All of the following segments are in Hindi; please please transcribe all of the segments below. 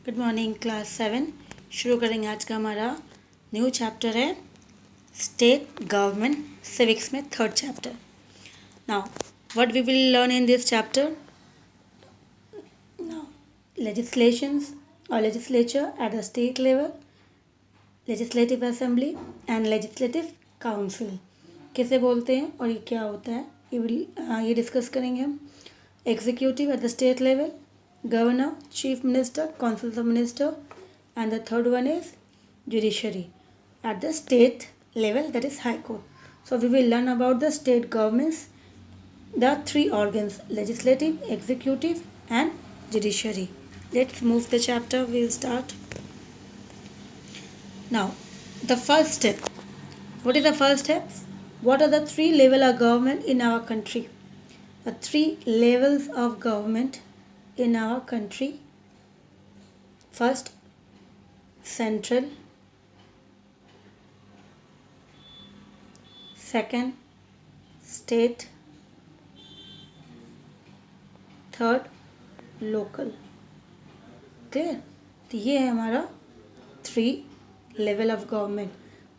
Good morning class 7। शुरू करेंगे आज का हमारा न्यू चैप्टर है स्टेट गवर्नमेंट सिविक्स में third chapter. Now what we will learn in this chapter? Now legislations और legislature at the state level, legislative assembly and legislative council किसे बोलते हैं और ये क्या होता है ये डिस्कस करेंगे हम। Executive eight the state level, governor, chief minister, council of minister, and the third one is judiciary at the state level, that is high court. So we will learn about the state governments, the three organs: legislative, executive and judiciary. Let's move the chapter. We'll start now. The first step. What is the first step? What are the three levels of government in our country? The three levels of government in our country: first central, second state, third local. Clear? तो ये है हमारा थ्री लेवल ऑफ गवर्नमेंट।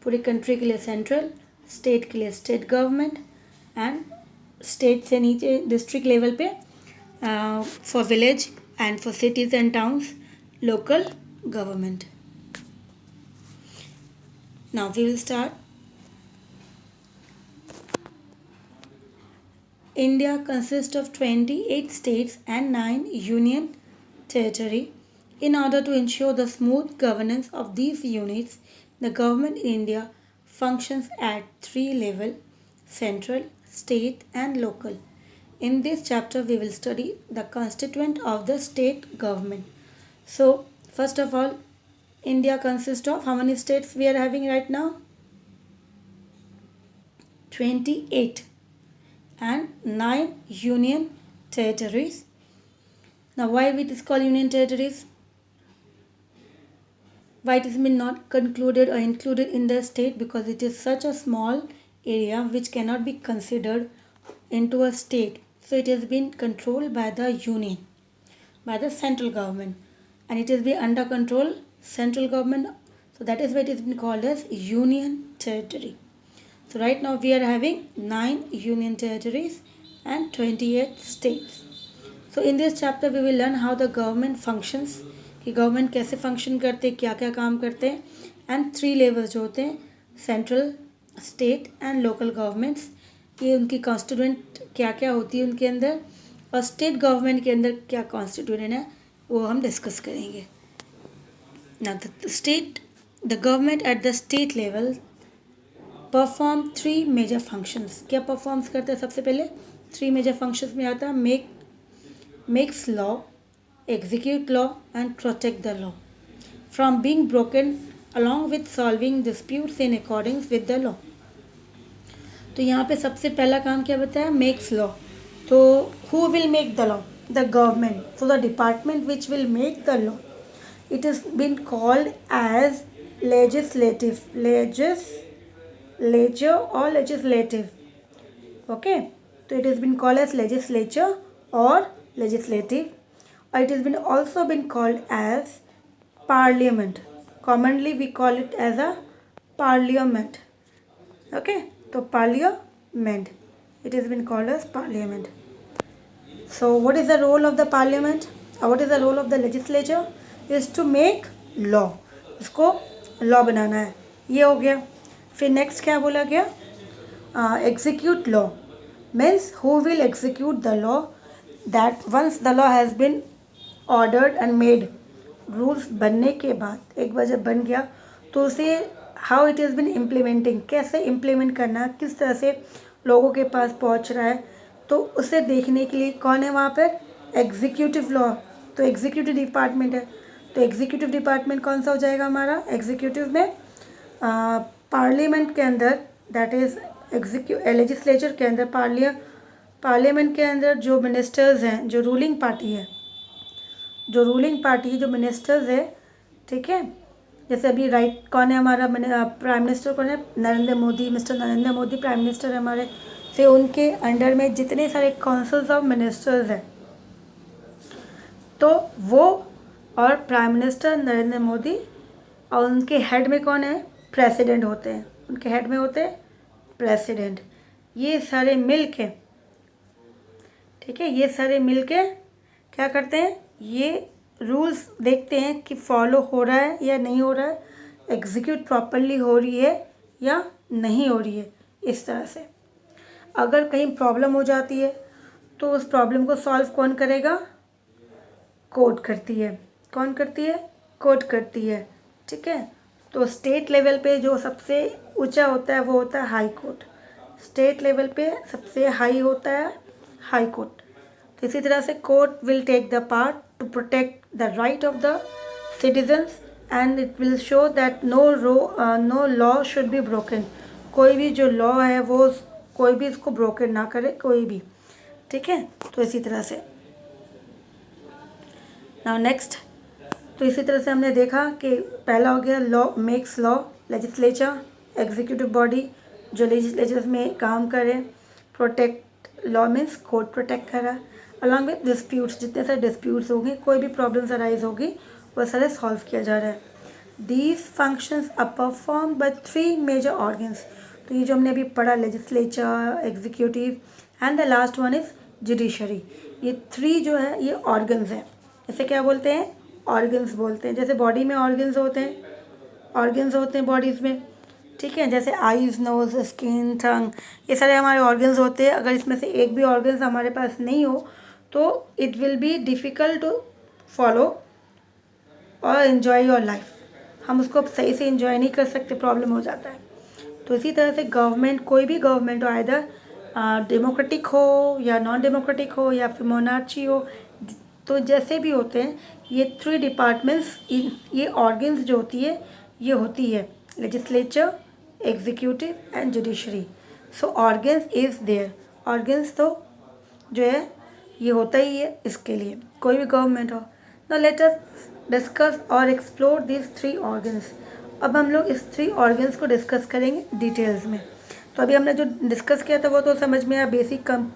पूरी कंट्री के लिए सेंट्रल, स्टेट के लिए स्टेट गवर्नमेंट एंड स्टेट से नीचे डिस्ट्रिक्ट लेवल पे for village and for cities and towns, local government. Now we will start. India consists of 28 states and 9 union territory. In order to ensure the smooth governance of these units, the government in India functions at three levels: central, state and local. In this chapter, we will study the constituent of the state government. So, first of all, India consists of how many states we are having right now? 28 and 9 union territories. Now, why it is called union territories? Why it has been not concluded or included in the state? Because it is such a small area which cannot be considered into a state. So it has been controlled by the union, by the central government, and it is be under control central government. So that is why it has been called as union territory. So right now we are having 9 union territories and 28 states. So in this chapter we will learn how the government functions, कि गवर्नमेंट कैसे फंक्शन करते हैं, क्या क्या काम करते हैं, एंड थ्री लेवल्स जो होते हैं central, state and local governments, ये उनकी कॉन्स्टिट्यूएंट क्या क्या होती है उनके अंदर, और स्टेट गवर्नमेंट के अंदर क्या कॉन्स्टिट्यूएंट है वो हम डिस्कस करेंगे। ना the government at the state level perform three major functions. क्या परफॉर्म्स करते हैं? सबसे पहले थ्री मेजर फंक्शंस में आता है makes law, execute law and protect the law from being broken along with solving disputes in accordance with the law. तो यहाँ पे सबसे पहला काम क्या बताया? Makes law. तो who will make the law? The government. So the department which will make the law, it has been called as legislative, legislature or legislative. Okay, so it has been called as legislature or legislative. It has been also been called as parliament. Commonly we call it as a parliament. Okay, so parliament, it has been called as parliament. So what is the role of the parliament or what is the role of the legislature? Is to make law. इसको law बनाना है। ये हो गया। फिर next क्या बोला गया? Execute law means who will execute the law, that once the law has been ordered and made, rules बनने के बाद एक बार जब बन गया तो उसे how it is been implementing, कैसे इम्प्लीमेंट करना, किस तरह से लोगों के पास पहुंच रहा है, तो उसे देखने के लिए कौन है वहाँ पर? Executive law. तो एग्जीक्यूटिव डिपार्टमेंट है। तो एग्जीक्यूटिव डिपार्टमेंट कौन सा हो जाएगा हमारा? एग्जीक्यूटिव में पार्लियामेंट के अंदर, दैट इज़ लेजिस्लेचर के अंदर, पार्लियामेंट के अंदर जो मिनिस्टर्स हैं, जो रूलिंग पार्टी, जो मिनिस्टर्स है, ठीक है। जैसे अभी राइट कौन है हमारा प्राइम मिनिस्टर कौन है? Narendra Modi, mister Narendra Modi prime minister है हमारे। फिर उनके अंडर में जितने सारे काउंसिल्स ऑफ मिनिस्टर्स हैं, तो वो और प्राइम मिनिस्टर नरेंद्र मोदी, और उनके हेड में कौन है? प्रेसिडेंट होते हैं, उनके हेड में होते हैं प्रेसिडेंट। ये सारे मिल के, ठीक है, ये सारे मिल के क्या करते हैं? ये रूल्स देखते हैं कि फॉलो हो रहा है या नहीं हो रहा है, एग्जीक्यूट प्रॉपरली हो रही है या नहीं हो रही है। इस तरह से अगर कहीं प्रॉब्लम हो जाती है तो उस प्रॉब्लम को सॉल्व कौन करेगा? कोर्ट करती है। कौन करती है? कोर्ट करती है, ठीक है। तो स्टेट लेवल पे जो सबसे ऊंचा होता है वो होता है हाई कोर्ट। स्टेट लेवल पे सबसे हाई होता है हाई कोर्ट। तो इसी तरह से court will take the part to protect the right of the citizens and it will show that no law should be broken. कोई भी जो लॉ है वो कोई भी इसको ब्रोकन ना करे, कोई भी, ठीक है। तो इसी तरह से नाउ नेक्स्ट, तो इसी तरह से हमने देखा कि पहला हो गया law makes law, legislature executive body जो लेजिस्लेचर में काम करे, protect law means court protect कर रहा है, अलॉन्ग विद डिस्प्यूट्स, जितने सारे डिस्प्यूट्स होंगे, कोई भी प्रॉब्लम्स अराइज होगी वो सारे सॉल्व किया जा रहा है। These functions are perform by 3 major organs. तो ये जो हमने अभी पढ़ा, legislature, executive and the last one is judiciary, ये 3 जो है ये ऑर्गन्स हैं। इसे क्या बोलते हैं? ऑर्गन्स बोलते हैं। जैसे बॉडी में ऑर्गन्स होते हैं, ऑर्गन्स होते हैं बॉडीज़ में, ठीक है, जैसे आईज, नोज, स्किन, टंग, ये सारे हमारे ऑर्गन्स होते हैं। अगर इसमें से एक भी ऑर्गन्स हमारे पास नहीं हो तो it will be difficult to follow और इन्जॉय योर लाइफ। हम उसको सही से इन्जॉय नहीं कर सकते, प्रॉब्लम हो जाता है। तो इसी तरह से गवर्नमेंट, कोई भी गवर्नमेंट हो, आइदर डेमोक्रेटिक हो या नॉन डेमोक्रेटिक हो या फिर मोनार्ची हो, तो जैसे भी होते हैं ये 3 डिपार्टमेंट्स, ये ऑर्गन्स जो होती है ये होती है legislature, executive and judiciary. So organs is there, organs तो जो है ये होता ही है इसके लिए, कोई भी गवर्नमेंट हो। नाउ लेट अस डिस्कस और एक्सप्लोर दिस 3 ऑर्गन्स। अब हम लोग इस 3 ऑर्गन्स को डिस्कस करेंगे डिटेल्स में। तो अभी हमने जो डिस्कस किया था वो तो समझ में आया, बेसिक कम।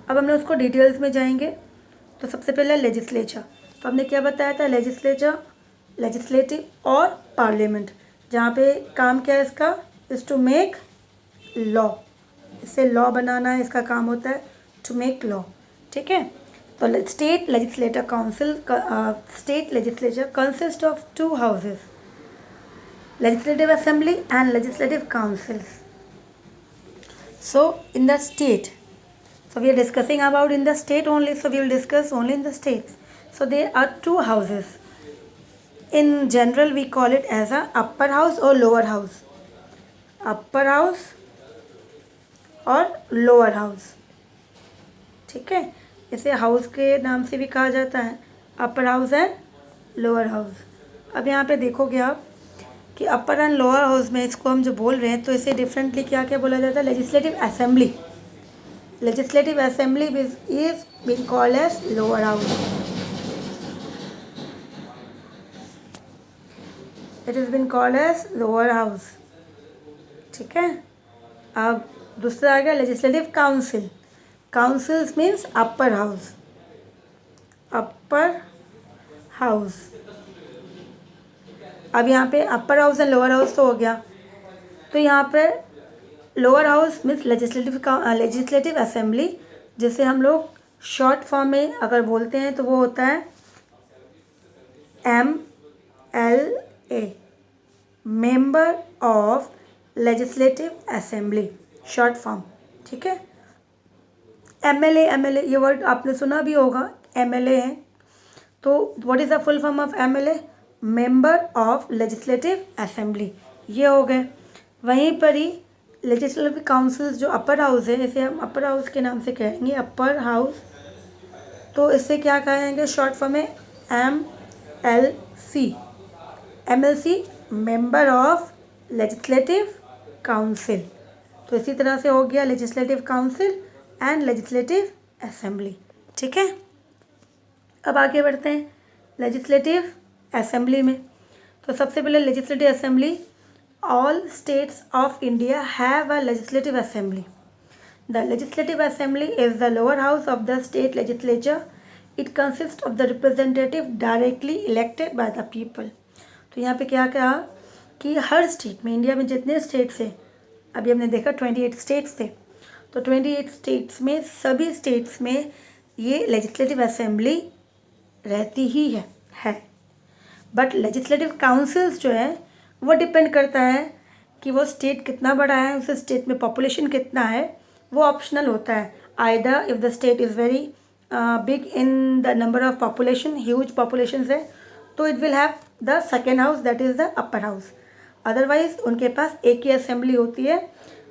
अब हम लोग उसको डिटेल्स में जाएंगे। तो सबसे पहले लेजिस्लेचर, तो हमने क्या बताया था? लेजिस्लेचर, लेजिस्लेटिव और पार्लियामेंट, जहाँ पे काम क्या है इसका? इज़ टू मेक लॉ, इससे लॉ बनाना है, इसका काम होता है टू मेक लॉ, ठीक है। तो state legislator council, state legislature consist of 2 houses, legislative assembly and legislative councils. So in the state, so we are discussing about in the state only, so we will discuss only in the states. So there are 2 houses. In general we call it as a upper house or lower house, upper house और lower house, ठीक है। इसे हाउस के नाम से भी कहा जाता है, upper house and lower house. अब यहाँ पे देखोगे आप कि अपर एंड लोअर हाउस में इसको हम जो बोल रहे हैं तो इसे डिफरेंटली क्या क्या बोला जाता है? Legislative assembly, legislative assembly is being called as lower house. It has been called as lower house, ठीक है। अब दूसरा आ गया legislative council, councils means upper house, upper house. अब यहाँ पे upper house and lower house तो हो गया, तो यहाँ पे lower house means legislative assembly, जिसे हम लोग शॉर्ट फॉर्म में अगर बोलते हैं तो वो होता है MLA, member of legislative assembly, short form, ठीक है। MLA ये वर्ड आपने सुना भी होगा, MLA है। तो what is the full form of MLA? Member of legislative assembly, ये हो गए। वहीं पर ही लेजिस्लेटिव काउंसिल्स जो अपर हाउस है, इसे हम अपर हाउस के नाम से कहेंगे, अपर हाउस। तो इससे क्या कहेंगे शॉर्ट फॉर्म में? MLC, MLC member of legislative council. तो इसी तरह से हो गया legislative council and legislative assembly, ठीक है। अब आगे बढ़ते हैं लेजिस्लेटिव असेंबली में। तो सबसे पहले legislative assembly, all states of India have a legislative assembly. The legislative assembly is the lower house of the state legislature. It consist of the representative directly elected by the people. तो यहाँ पे क्या कहा कि हर स्टेट में, इंडिया में जितने स्टेट्स हैं, अभी हमने देखा 28 स्टेट्स थे, तो 28 स्टेट्स में सभी स्टेट्स में ये लेजिस्लेटिव असेंबली रहती ही है। बट लेजिस्लेटिव काउंसिल्स जो है वो डिपेंड करता है कि वो स्टेट कितना बड़ा है, उस स्टेट में पॉपुलेशन कितना है, वो ऑप्शनल होता है। Either if the state is very big in the number of population, huge population है, तो it will have the second house, that is the upper house. Otherwise उनके पास एक ही असेंबली होती है,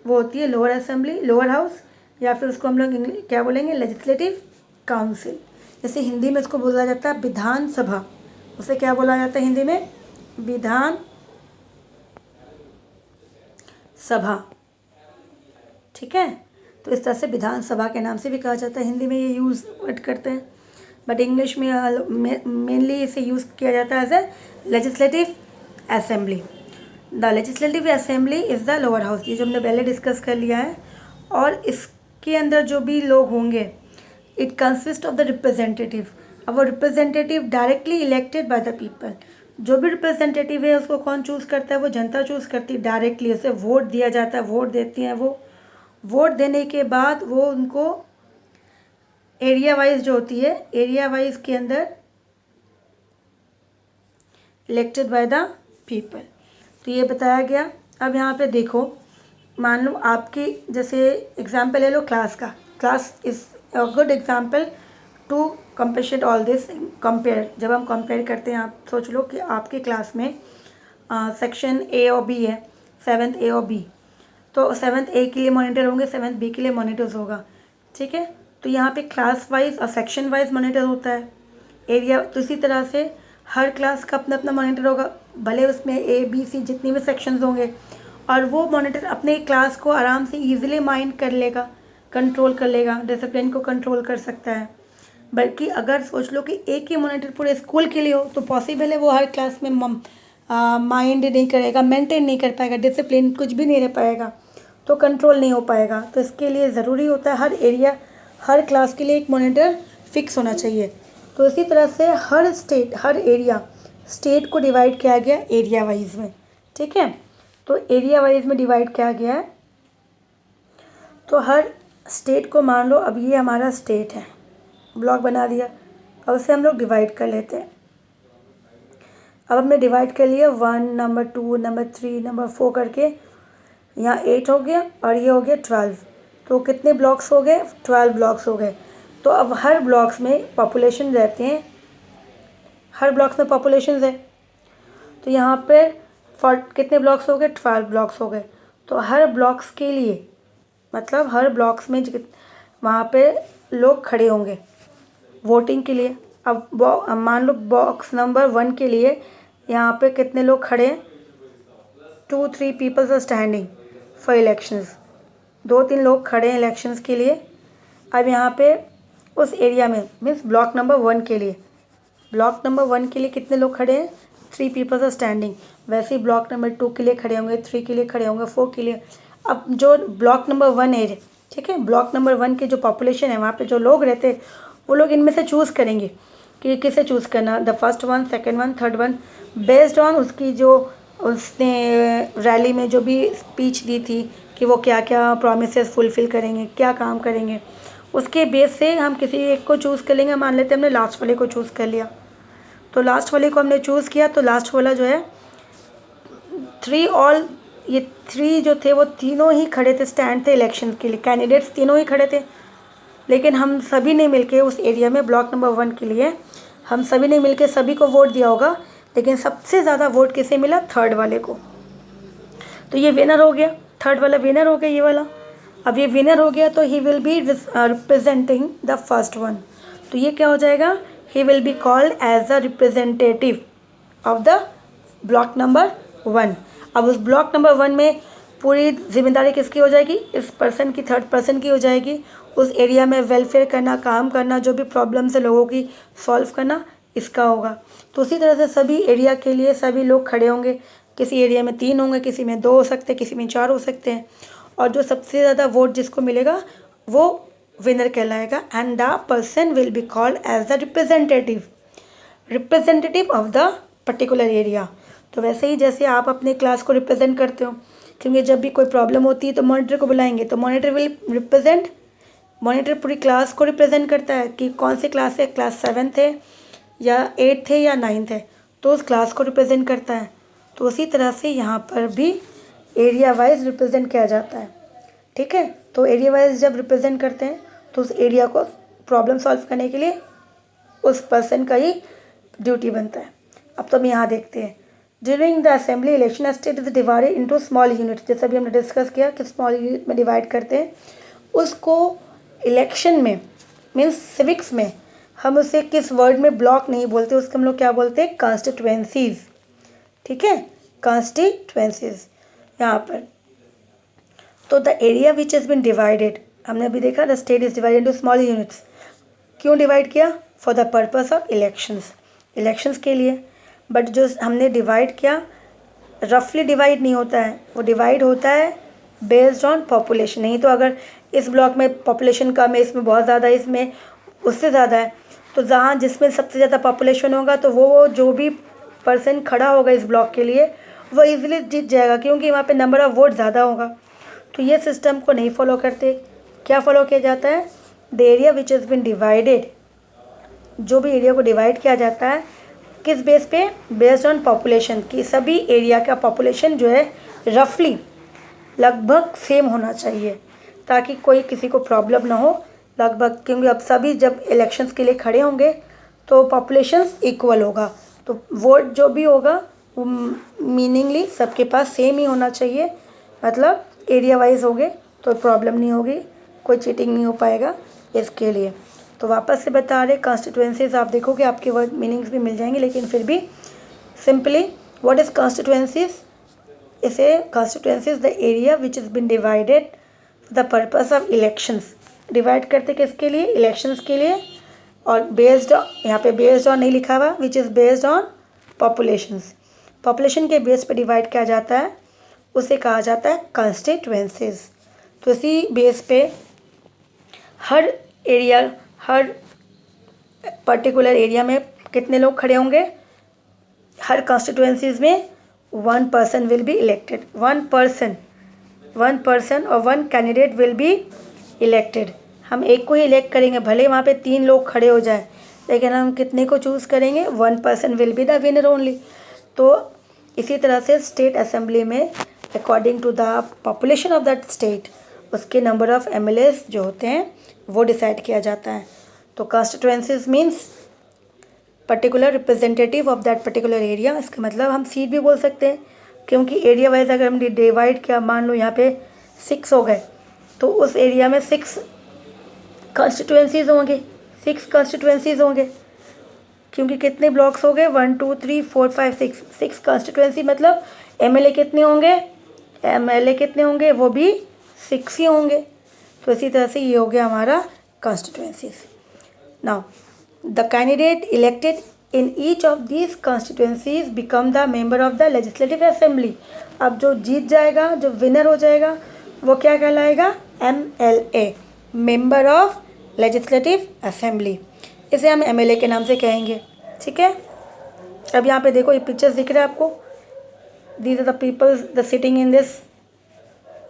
वो होती है लोअर असेंबली, लोअर हाउस, या फिर उसको हम लोग क्या बोलेंगे, लेजिस्लेटिव काउंसिल। जैसे हिंदी में इसको बोला जाता है विधान सभा, उसे क्या बोला जाता है हिंदी में, विधान सभा। ठीक है, तो इस तरह से विधानसभा के नाम से भी कहा जाता है, हिंदी में ये यूज़ वर्ड करते हैं, बट इंग्लिश में मेनली इसे यूज़ किया जाता है as a legislative assembly. The legislative assembly is the lower house, ये जो हमने पहले डिस्कस कर लिया है। और इसके अंदर जो भी लोग होंगे, it consist of the representative. अब वो representative directly elected by the people, जो भी रिप्रेजेंटेटिव है उसको कौन चूज़ करता है, वो जनता चूज़ करती है डायरेक्टली, उसे वोट दिया जाता है, वोट देती हैं वो। वोट देने के बाद वो उनको एरिया वाइज जो होती है, एरिया वाइज के अंदर इलेक्टेड बाय द पीपल। तो ये बताया गया। अब यहाँ पे देखो, मान लो आपकी, जैसे एग्जाम्पल ले लो क्लास का, class is a good example to compare all this. Compare, जब हम कंपेयर करते हैं, आप सोच लो कि आपकी क्लास में सेक्शन ए और बी है, 7th ए और बी, तो 7th ए के लिए मॉनिटर होंगे, 7th बी के लिए मॉनिटर्स होगा। ठीक है, तो यहाँ पे क्लास वाइज और सेक्शन वाइज मॉनिटर होता है, एरिया। तो इसी तरह से हर क्लास का अपना अपना मॉनिटर होगा, भले उसमें ए बी सी जितनी भी सेक्शंस होंगे, और वो मॉनिटर अपने क्लास को आराम से ईजिली माइंड कर लेगा, कंट्रोल कर लेगा, डिसिप्लिन को कंट्रोल कर सकता है। बल्कि अगर सोच लो कि एक ही मॉनिटर पूरे स्कूल के लिए हो, तो पॉसिबल है वो हर क्लास में माइंड नहीं करेगा, मेंटेन नहीं कर पाएगा, डिसिप्लिन कुछ भी नहीं रह पाएगा, तो कंट्रोल नहीं हो पाएगा। तो इसके लिए ज़रूरी होता है हर एरिया, हर क्लास के लिए एक मॉनिटर फिक्स होना चाहिए। तो इसी तरह से हर स्टेट, हर एरिया, स्टेट को डिवाइड किया गया एरिया वाइज में। ठीक है, तो एरिया वाइज में डिवाइड किया गया है। तो हर स्टेट को, मान लो अब ये हमारा स्टेट है, ब्लॉक बना दिया, अब उसे हम लोग डिवाइड कर लेते हैं। अब हमने डिवाइड कर लिया 1, नंबर 2, नंबर 3, नंबर 4 करके, यहाँ 8 हो गया और ये हो गया 12। तो कितने ब्लॉक्स हो गए, 12 ब्लॉक्स हो गए। तो अब हर ब्लॉक्स में पॉपुलेशन रहते हैं, हर ब्लॉक्स में पॉपुलेशन है, तो यहाँ पर कितने ब्लॉक्स हो गए, 12 ब्लॉक्स हो गए। तो हर ब्लॉक्स के लिए, मतलब हर ब्लॉक्स में वहाँ पे लोग खड़े होंगे वोटिंग के लिए। अब मान लो बॉक्स नंबर 1 के लिए यहाँ पे कितने लोग खड़े हैं, 2-3 peoples are standing for elections, 2-3 लोग खड़े हैं इलेक्शंस के लिए। अब यहाँ पे उस एरिया में, मीन्स ब्लॉक नंबर 1 के लिए, ब्लॉक नंबर 1 के लिए कितने लोग खड़े हैं, 3 पीपल्स आर स्टैंडिंग। वैसे ही ब्लॉक नंबर 2 के लिए खड़े होंगे, 3 के लिए खड़े होंगे, 4 के लिए। अब जो ब्लॉक नंबर 1 है, ठीक है, ब्लॉक नंबर 1 के जो पॉपुलेशन है, वहाँ पे जो लोग रहते हैं, वो लोग इनमें से चूज़ करेंगे कि किसे चूज़ करना, the first one, second one, third one, based on उसकी जो उसने रैली में जो भी स्पीच दी थी कि वो क्या क्या प्रॉमिसेस फुलफ़िल करेंगे, क्या काम करेंगे, उसके बेस से हम किसी एक को चूज़ कर लेंगे। मान लेते हैं हमने लास्ट वाले को चूज़ कर लिया, तो लास्ट वाले को हमने चूज़ किया, तो लास्ट वाला जो है 3 जो थे वो तीनों ही खड़े थे, स्टैंड थे इलेक्शन के लिए, कैंडिडेट्स तीनों ही खड़े थे। लेकिन हम सभी ने मिलके उस एरिया में ब्लॉक नंबर 1 के लिए हम सभी ने मिलके सभी को वोट दिया होगा, लेकिन सबसे ज़्यादा वोट किसे मिला, थर्ड वाले को। तो ये विनर हो गया, थर्ड वाला विनर हो गया ये वाला। अब ये विनर हो गया तो he will be representing the first one. तो ये क्या हो जाएगा, he will be called as the representative of the block number 1। अब उस ब्लॉक नंबर 1 में पूरी जिम्मेदारी किसकी हो जाएगी, इस पर्सन की, थर्ड पर्सन की हो जाएगी। उस एरिया में वेलफेयर करना, काम करना, जो भी प्रॉब्लम्स है लोगों की सॉल्व करना, इसका होगा। तो उसी तरह से सभी एरिया के लिए सभी लोग खड़े होंगे। किसी एरिया में 3 होंगे, किसी में 2 हो सकते हैं, किसी में 4 हो सकते हैं। और जो सबसे ज़्यादा वोट जिसको मिलेगा वो विनर कहलाएगा and the person will be called as the representative of the particular area. तो वैसे ही जैसे आप अपने क्लास को रिप्रेजेंट करते हो, क्योंकि जब भी कोई प्रॉब्लम होती है तो मॉनिटर को बुलाएंगे, तो मॉनिटर पूरी क्लास को रिप्रेजेंट करता है कि कौन सी क्लास है, क्लास 7 है या 8 है या 9 है, तो उस क्लास को रिप्रेजेंट करता है। तो उसी तरह से यहाँ पर भी एरिया वाइज रिप्रेजेंट किया जाता है। ठीक है, तो एरिया वाइज जब रिप्रेजेंट करते हैं तो उस एरिया को प्रॉब्लम सॉल्व करने के लिए उस पर्सन का ही ड्यूटी बनता है। अब तो हम यहाँ देखते हैं, during the assembly election state is divided into small unit. जैसा भी हमने डिस्कस किया कि स्मॉल यूनिट में डिवाइड करते हैं उसको। इलेक्शन में मीन्स सिविक्स में हम उसे किस वर्ड में ब्लॉक नहीं बोलते, उसको हम लोग क्या बोलते हैं, कॉन्स्टिट्यूएंसीज। ठीक है, कॉन्स्टिट्यूएंसीज यहाँ पर। तो the area which is been divided, हमने अभी देखा the state is divided into small units. क्यों डिवाइड किया, for the purpose of elections के लिए। बट जो हमने डिवाइड किया रफली डिवाइड नहीं होता है, वो डिवाइड होता है बेस्ड ऑन पॉपुलेशन। नहीं तो अगर इस ब्लॉक में पॉपुलेशन कम है, इसमें बहुत ज़्यादा है, इसमें उससे ज़्यादा है, तो जहाँ जिसमें सबसे ज़्यादा पॉपुलेशन होगा तो वो जो भी पर्सन खड़ा होगा इस ब्लॉक के लिए वो इजीली जीत जाएगा, क्योंकि वहाँ पे नंबर ऑफ़ वोट ज़्यादा होगा। तो ये सिस्टम को नहीं फॉलो करते। क्या फॉलो किया जाता है, the area which is been divided, जो भी एरिया को डिवाइड किया जाता है किस बेस पे, बेस्ड ऑन पॉपुलेशन, की सभी एरिया का पॉपुलेशन जो है रफली लगभग सेम होना चाहिए, ताकि कोई किसी को प्रॉब्लम ना हो लगभग। क्योंकि अब सभी जब इलेक्शंस के लिए खड़े होंगे तो पॉपुलेशंस इक्वल होगा, तो वोट जो भी होगा वो मीनिंगली सबके पास सेम ही होना चाहिए, मतलब एरिया वाइज होंगे तो प्रॉब्लम नहीं होगी, कोई चीटिंग नहीं हो पाएगा इसके लिए। तो वापस से बता रहे कॉन्स्टिट्यूएंसीज, आप देखोगे आपके वर्ड मीनिंग्स भी मिल जाएंगे, लेकिन फिर भी सिंपली व्हाट इज़ कॉन्स्टिट्यूएंसीज, इसे constituencies the area which is been divided the purpose of elections. Divide करते किसके लिए, इलेक्शंस के लिए। और बेस्ड, यहाँ पे बेस्ड ऑन नहीं लिखा हुआ, which is based on population के बेस पे डिवाइड किया जाता है, उसे कहा जाता है कॉन्स्टिट्यूएंसीज। तो इसी बेस पे हर पर्टिकुलर एरिया में कितने लोग खड़े होंगे, हर कॉन्स्टिट्यूएंसीज में 1 person will be elected, 1 person और 1 कैंडिडेट विल बी इलेक्टेड। हम एक को ही इलेक्ट करेंगे, भले वहाँ पे 3 लोग खड़े हो जाए, लेकिन हम कितने को चूज़ करेंगे, 1 person will be the winner only. तो इसी तरह से स्टेट असेंबली में according to the population of that state उसके नंबर ऑफ़ MLAs जो होते हैं वो डिसाइड किया जाता है। तो constituencies means particular representative of that particular area. इसका मतलब हम सीट भी बोल सकते हैं, क्योंकि एरिया वाइज अगर हम डिवाइड किया, मान लो यहाँ पे 6 हो गए, तो उस एरिया में 6 कॉन्स्टिट्यूएंसीज होंगे, क्योंकि कितने ब्लॉक्स हो गए, 1 2 3 4 5 6 कॉन्स्टिट्यूएंसी, मतलब MLA कितने होंगे, वो भी 6 ही होंगे। तो इसी तरह से ये हो गया हमारा constituencies. Now the candidate elected in each of these constituencies become the member of the legislative assembly. अब जो जीत जाएगा, जो विनर हो जाएगा, वो क्या कहलाएगा, MLA, member of legislative assembly. इसे हम MLA के नाम से कहेंगे। ठीक है, अब यहाँ पे देखो ये पिक्चर्स दिख रहा है आपको, these are the peoples the sitting in this,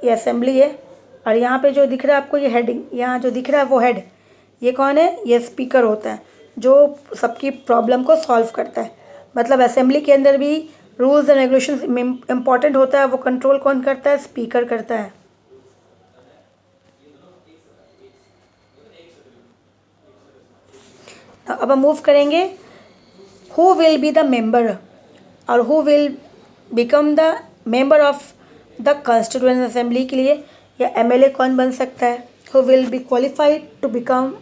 ये असेंबली है। और यहाँ पे जो दिख रहा है आपको ये हेडिंग, यहाँ जो दिख रहा है वो हेड, ये कौन है, ये स्पीकर होता है जो सबकी प्रॉब्लम को सॉल्व करता है। मतलब असेंबली के अंदर भी रूल्स एंड रेगुलेशंस इम्पॉर्टेंट होता है, वो कंट्रोल कौन करता है, स्पीकर करता है। अब हम मूव करेंगे, who will be the member और who will become the member of the constituent assembly के लिए, या MLA कौन बन सकता है, who will be qualified to become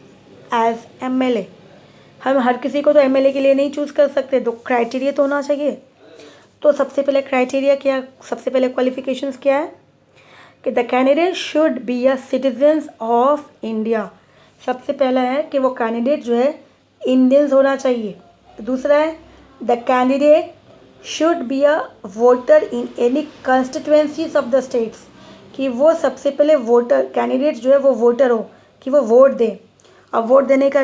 as MLA। हम हर किसी को तो MLA के लिए नहीं चूज़ कर सकते, तो क्राइटेरिया तो होना चाहिए। तो सबसे पहले क्राइटेरिया क्या, सबसे पहले क्वालिफिकेशंस क्या है कि the candidate should be a citizen of India. सबसे पहला है कि वो कैंडिडेट जो है इंडियंस होना चाहिए। दूसरा है the candidate should be a voter in any constituencies of the states, कि वो सबसे पहले वोटर, कैंडिडेट जो है वो वोटर हो कि वो वोट दें। अब वोट देने का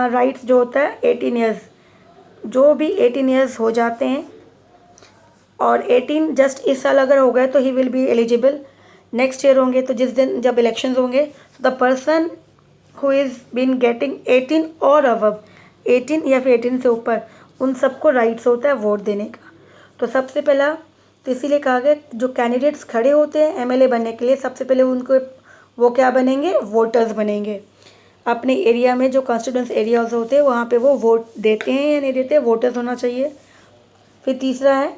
राइट्स जो होता है 18 ईयर्स, जो भी 18 ईयर्स हो जाते हैं और 18 जस्ट इस साल अगर हो गए तो he will be eligible. Next year होंगे तो जिस दिन जब इलेक्शंस होंगे the person who is been getting 18 और अबव, 18 या फिर 18 से ऊपर, उन सबको राइट्स होता है वोट देने का। तो सबसे पहला तो इसीलिए कहा गया जो कैंडिडेट्स खड़े होते हैं एमएलए बनने के लिए, सबसे पहले उनको वो क्या बनेंगे, वोटर्स बनेंगे। अपने एरिया में जो कॉन्स्टिट्यूंस एरियाज होते हैं वहाँ पे वो वोट देते हैं या नहीं देते, वोटर्स होना चाहिए। फिर तीसरा है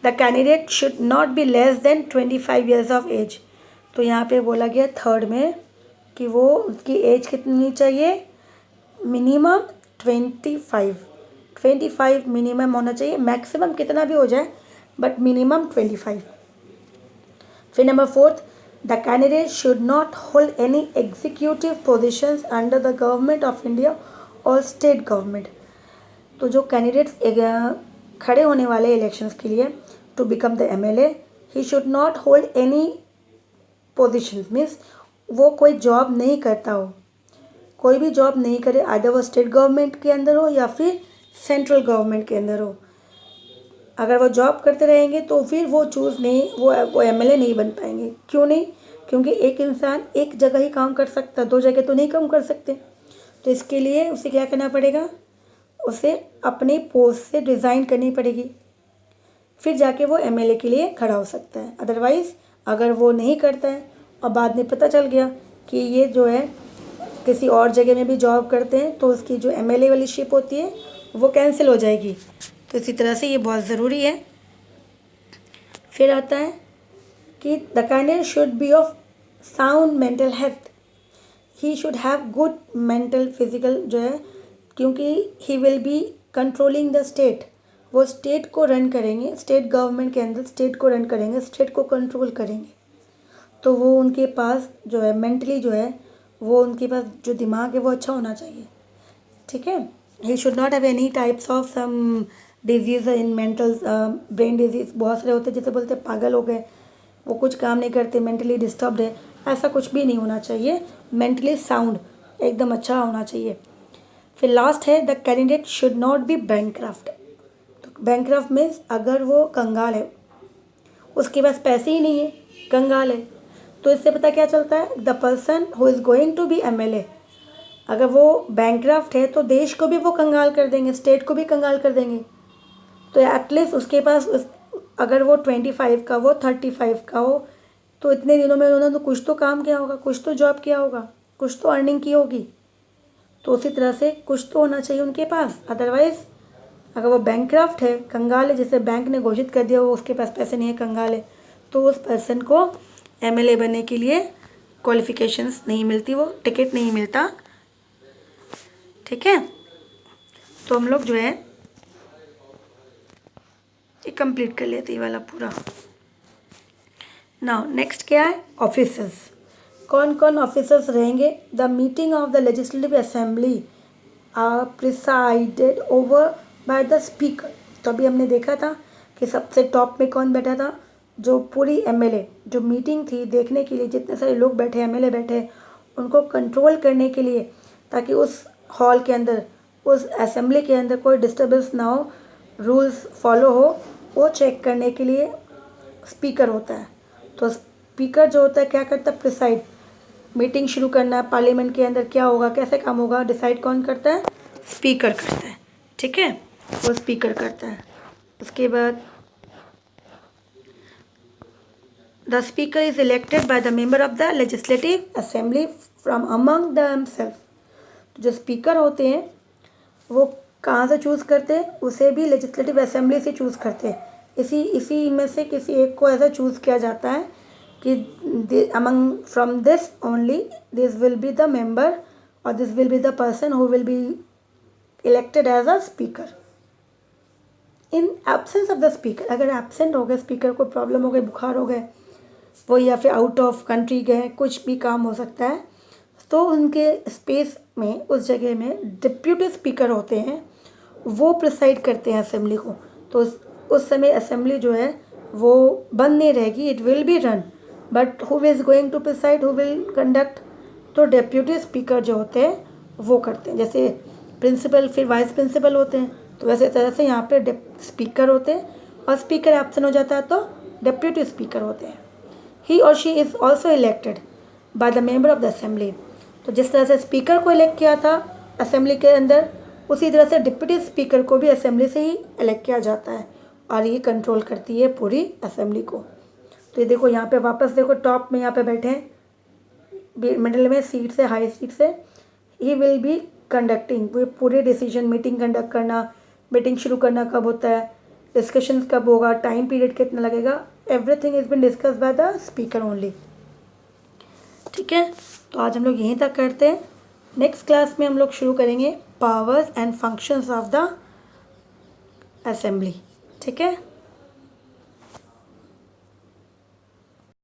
the candidate should not be less than 25 years of age. तो यहाँ पे बोला गया थर्ड में कि वो उसकी एज कितनी चाहिए, मिनिमम 25 मिनिमम होना चाहिए, मैक्सिमम कितना भी हो जाए बट मिनिमम 25। फिर number fourth, the candidate should not hold any executive positions under the government of India और स्टेट गवर्नमेंट। तो जो कैंडिडेट्स खड़े होने वाले इलेक्शंस के लिए to become the MLA, he should not hold any positions, means वो कोई जॉब नहीं करता हो, कोई भी जॉब नहीं करे, आइदर वो स्टेट गवर्नमेंट के अंदर हो या फिर सेंट्रल गवर्नमेंट के अंदर हो। अगर वो जॉब करते रहेंगे तो फिर वो चूज़ नहीं, वो एमएलए नहीं बन पाएंगे। क्यों नहीं? क्योंकि एक इंसान एक जगह ही काम कर सकता, दो जगह तो नहीं काम कर सकते। तो इसके लिए उसे क्या करना पड़ेगा, उसे अपनी पोस्ट से रिज़ाइन करनी पड़ेगी, फिर जाके वो एमएलए के लिए खड़ा हो सकता है। अदरवाइज़ अगर वो नहीं करता है और बाद में पता चल गया कि ये जो है किसी और जगह में भी जॉब करते हैं तो उसकी जो एमएलए वाली शिप होती है वो कैंसिल हो जाएगी। तो इसी तरह से ये बहुत ज़रूरी है। फिर आता है कि the candidate should be of sound mental health, he should have good mental physical जो है, क्योंकि ही will B controlling the state, वो स्टेट को रन करेंगे, स्टेट गवर्नमेंट के अंदर स्टेट को रन करेंगे, स्टेट को कंट्रोल करेंगे। तो वो उनके पास जो है मेंटली जो है वो उनके पास जो दिमाग है वो अच्छा होना चाहिए। ठीक है, he should not have any types of some disease in mental, brain disease बहुत सारे होते हैं जैसे बोलते हैं पागल हो गए, वो कुछ काम नहीं करते, मेंटली डिस्टर्ब्ड है, ऐसा कुछ भी नहीं होना चाहिए। मेंटली साउंड एकदम अच्छा होना चाहिए। फिर लास्ट है the candidate should not be bankrupt. तो बैंकक्रफ्ट मीन्स अगर वो कंगाल है, उसके पास पैसे ही नहीं है, कंगाल है, तो इससे पता क्या चलता है, the person who is going to be MLA, अगर वो बैंकक्रफ्ट है तो देश को भी वो कंगाल कर देंगे, स्टेट को भी कंगाल कर देंगे। तो एटलीस्ट उसके पास अगर वो 25 का, वो 35 का हो, तो इतने दिनों में उन्होंने तो कुछ तो काम किया होगा, कुछ तो जॉब किया होगा, कुछ तो अर्निंग की होगी। तो उसी तरह से कुछ तो होना चाहिए उनके पास। अदरवाइज़ अगर वो बैंकक्रफ्ट है, कंगाल है, जैसे बैंक ने घोषित कर दिया वो उसके पास पैसे नहीं है, कंगाल है, तो उस पर्सन को एमएलए बनने के लिए क्वालिफ़िकेशंस नहीं मिलती, वो टिकट नहीं मिलता। ठीक है, तो हम लोग जो है ये कंप्लीट कर लेते ये वाला पूरा। नाउ नेक्स्ट क्या है, ऑफिसर्स। कौन कौन ऑफिसर्स रहेंगे। The meeting of the legislative assembly are presided over by the speaker. तो अभी हमने देखा था कि सबसे टॉप में कौन बैठा था, जो पूरी एमएलए जो मीटिंग थी देखने के लिए जितने सारे लोग बैठे, एमएलए बैठे, उनको कंट्रोल करने के लिए, ताकि उस हॉल के अंदर, उस असेंबली के अंदर कोई डिस्टर्बेंस ना हो, रूल्स फॉलो हो, वो चेक करने के लिए स्पीकर होता है। तो स्पीकर जो होता है क्या करता है, प्रिसाइड, मीटिंग शुरू करना है पार्लियामेंट के अंदर, क्या होगा, कैसे काम होगा, डिसाइड कौन करता है, स्पीकर करता है। ठीक है, वो स्पीकर करता है। उसके बाद the speaker is elected by the member of the legislative assembly from among themself. जो स्पीकर होते हैं वो कहाँ से चूज़ करते हैं, उसे भी लेजिस्लेटिव असेंबली से चूज़ करते हैं। इसी में से किसी एक को ऐसा चूज़ किया जाता है कि among from this only this will be the member और this will be the person who will be elected as a speaker. In absence of the speaker, अगर एब्सेंट हो गए स्पीकर, को प्रॉब्लम हो गई, बुखार हो गए वो, या फिर आउट ऑफ कंट्री गए, कुछ भी काम हो सकता है, तो उनके स्पेस में, उस जगह में डिप्यूटी स्पीकर होते हैं, वो प्रिसाइड करते हैं असेंबली को। तो उस समय असेंबली जो है वो बंद नहीं रहेगी, it will be run, but who is going to preside, who will conduct तो डेप्यूटी स्पीकर जो होते हैं वो करते हैं। जैसे प्रिंसिपल फिर वाइस प्रिंसिपल होते हैं, तो वैसे तरह से यहाँ पे स्पीकर होते हैं, और स्पीकर एब्सेंट हो जाता है तो डेप्यूटी स्पीकर होते हैं। ही और she is also elected by the member of the assembly. तो जिस तरह से स्पीकर को इलेक्ट किया था असेंबली के अंदर, उसी तरह से डिप्टी स्पीकर को भी असेंबली से ही इलेक्ट किया जाता है, और ये कंट्रोल करती है पूरी असेंबली को। तो ये देखो यहाँ पे वापस देखो, टॉप में यहाँ पे बैठे हैं, मिडिल में सीट से, हाई सीट से, ही विल बी कंडक्टिंग, वो पूरे डिसीजन मीटिंग कंडक्ट करना, मीटिंग शुरू करना कब होता है, डिस्कशन कब होगा, टाइम पीरियड कितना लगेगा, everything is been discuss bye the speaker only. ठीक है, तो आज हम लोग यहीं तक करते हैं। नेक्स्ट क्लास में हम लोग शुरू करेंगे powers and functions of the assembly. ठीक है।